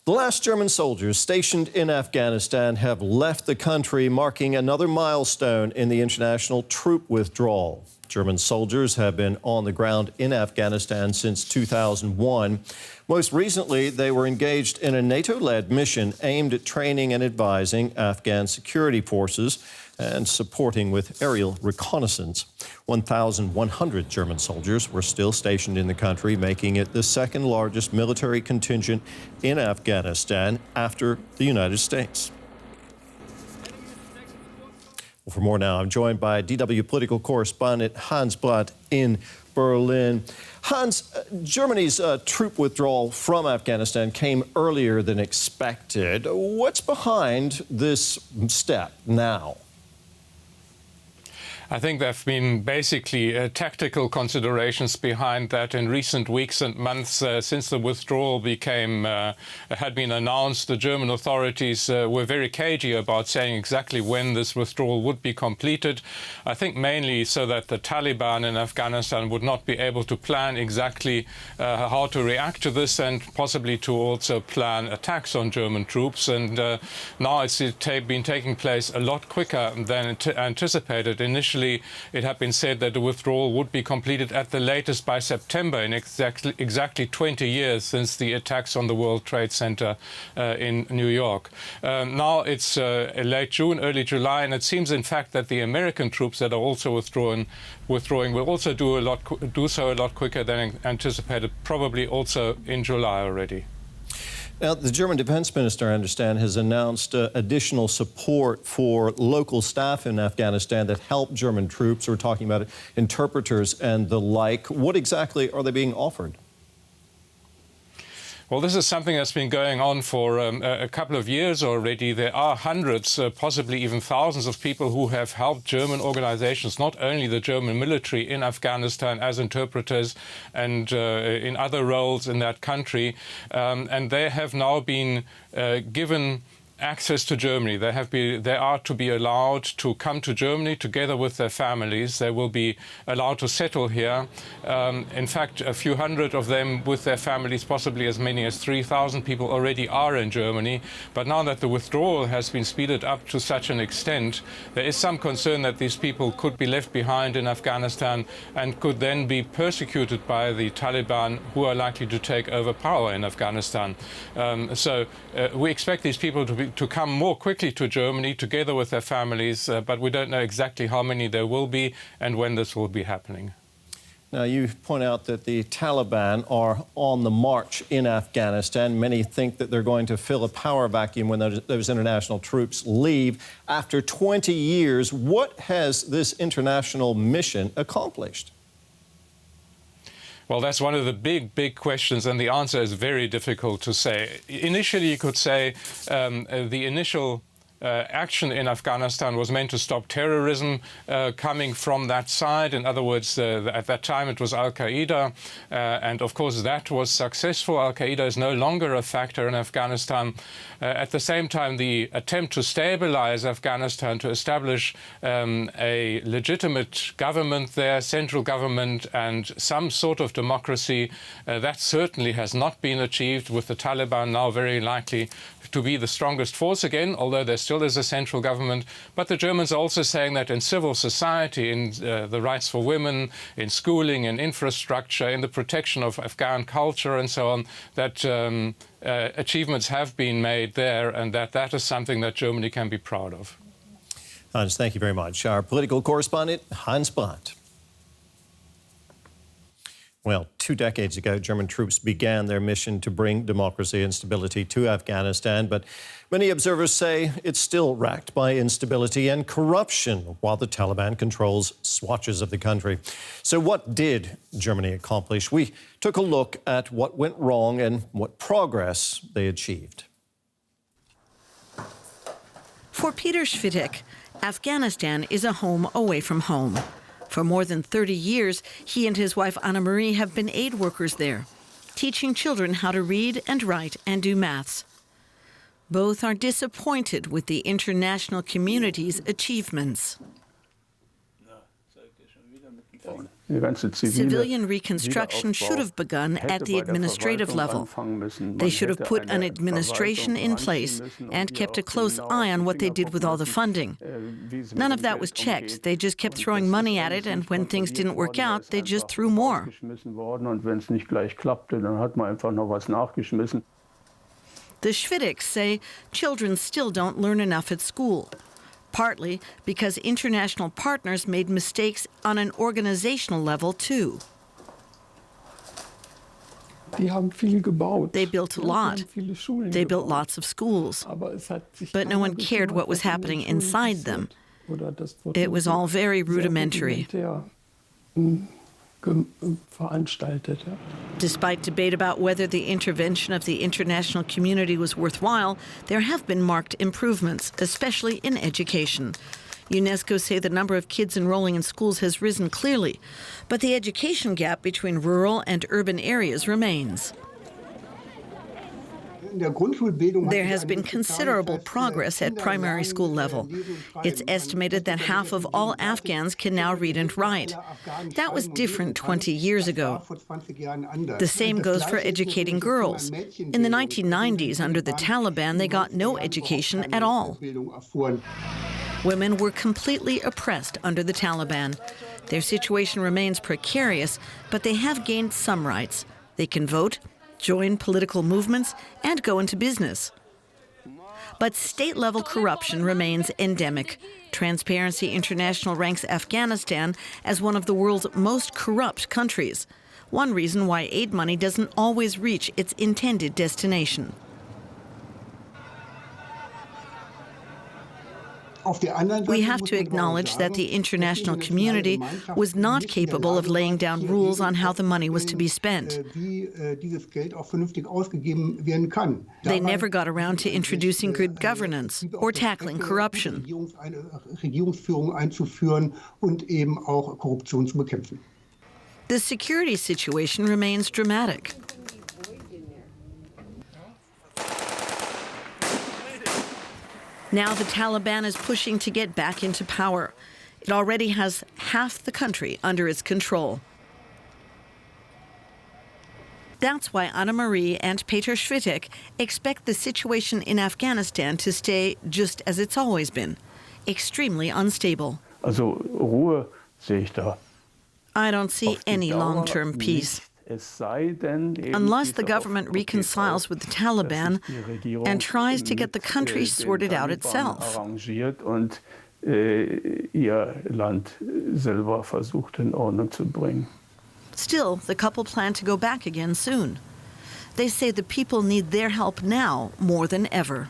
The last German soldiers stationed in Afghanistan have left the country, marking another milestone in the international troop withdrawal. German soldiers have been on the ground in Afghanistan since 2001. Most recently, they were engaged in a NATO-led mission aimed at training and advising Afghan security forces and supporting with aerial reconnaissance. 1,100 German soldiers were still stationed in the country, making it the second largest military contingent in Afghanistan after the United States. Well, for more now, I'm joined by DW political correspondent Hans Brandt in Berlin. Hans, Germany's troop withdrawal from Afghanistan came earlier than expected. What's behind this step now? I think there have been basically tactical considerations behind that in recent weeks and months since the withdrawal had been announced. The German authorities were very cagey about saying exactly when this withdrawal would be completed. I think mainly so that the Taliban in Afghanistan would not be able to plan exactly how to react to this and possibly to also plan attacks on German troops. And now it's been taking place a lot quicker than anticipated. Initially, it had been said that the withdrawal would be completed at the latest by September, in exactly 20 years since the attacks on the World Trade Center in New York. Now it's late June, early July, and it seems, in fact, that the American troops that are also withdrawing will also do so a lot quicker than anticipated, probably also in July already. Now, the German defense minister, I understand, has announced additional support for local staff in Afghanistan that help German troops. We're talking about interpreters and the like. What exactly are they being offered? Well, this is something that's been going on for a couple of years already. There are hundreds, possibly even thousands of people who have helped German organizations, not only the German military in Afghanistan as interpreters and in other roles in that country. And they have now been given access to Germany. They are to be allowed to come to Germany together with their families. They will be allowed to settle here. In fact, a few hundred of them with their families, possibly as many as 3,000 people already are in Germany. But now that the withdrawal has been speeded up to such an extent, there is some concern that these people could be left behind in Afghanistan and could then be persecuted by the Taliban, who are likely to take over power in Afghanistan. So we expect these people to come more quickly to Germany together with their families, but we don't know exactly how many there will be and when this will be happening. Now, you point out that the Taliban are on the march in Afghanistan. Many think that they're going to fill a power vacuum when those international troops leave. After 20 years, what has this international mission accomplished? Well, that's one of the big questions, and the answer is very difficult to say. Initially, you could say the initial action in Afghanistan was meant to stop terrorism coming from that side. In other words, at that time it was Al-Qaeda, and of course that was successful. Al-Qaeda is no longer a factor in Afghanistan. At the same time, the attempt to stabilize Afghanistan, to establish a legitimate government there, central government, and some sort of democracy, that certainly has not been achieved, with the Taliban now very likely to be the strongest force again, although there still is a central government. But the Germans are also saying that in civil society, in the rights for women, in schooling, in infrastructure, in the protection of Afghan culture and so on, that achievements have been made there, and that is something that Germany can be proud of. Hans, thank you very much. Our political correspondent, Hans Brandt. Well, 2 decades ago, German troops began their mission to bring democracy and stability to Afghanistan, but many observers say it's still racked by instability and corruption while the Taliban controls swatches of the country. So what did Germany accomplish? We took a look at what went wrong and what progress they achieved. For Peter Schwittek, Afghanistan is a home away from home. For more than 30 years, he and his wife Anna-Marie have been aid workers there, teaching children how to read and write and do maths. Both are disappointed with the international community's achievements. Civilian reconstruction should have begun at the administrative level. They should have put an administration in place and kept a close eye on what they did with all the funding. None of that was checked. They just kept throwing money at it, and when things didn't work out, they just threw more. The Schwidicks say children still don't learn enough at school, partly because international partners made mistakes on an organizational level too. They built a lot. They built lots of schools. But no one cared what was happening inside them. It was all very rudimentary. Despite debate about whether the intervention of the international community was worthwhile, there have been marked improvements, especially in education. UNESCO say the number of kids enrolling in schools has risen clearly, but the education gap between rural and urban areas remains. There has been considerable progress at primary school level. It's estimated that half of all Afghans can now read and write. That was different 20 years ago. The same goes for educating girls. In the 1990s, under the Taliban, they got no education at all. Women were completely oppressed under the Taliban. Their situation remains precarious, but they have gained some rights. They can vote, join political movements, and go into business. But state-level corruption remains endemic. Transparency International ranks Afghanistan as one of the world's most corrupt countries. One reason why aid money doesn't always reach its intended destination. We have to acknowledge that the international community was not capable of laying down rules on how the money was to be spent. They never got around to introducing good governance or tackling corruption. The security situation remains dramatic. Now the Taliban is pushing to get back into power. It already has half the country under its control. That's why Anna-Marie and Peter Schwidicks expect the situation in Afghanistan to stay just as it's always been, extremely unstable. I don't see any long-term peace. Unless the government reconciles with the Taliban and tries to get the country sorted out itself. Still, the couple plan to go back again soon. They say the people need their help now more than ever.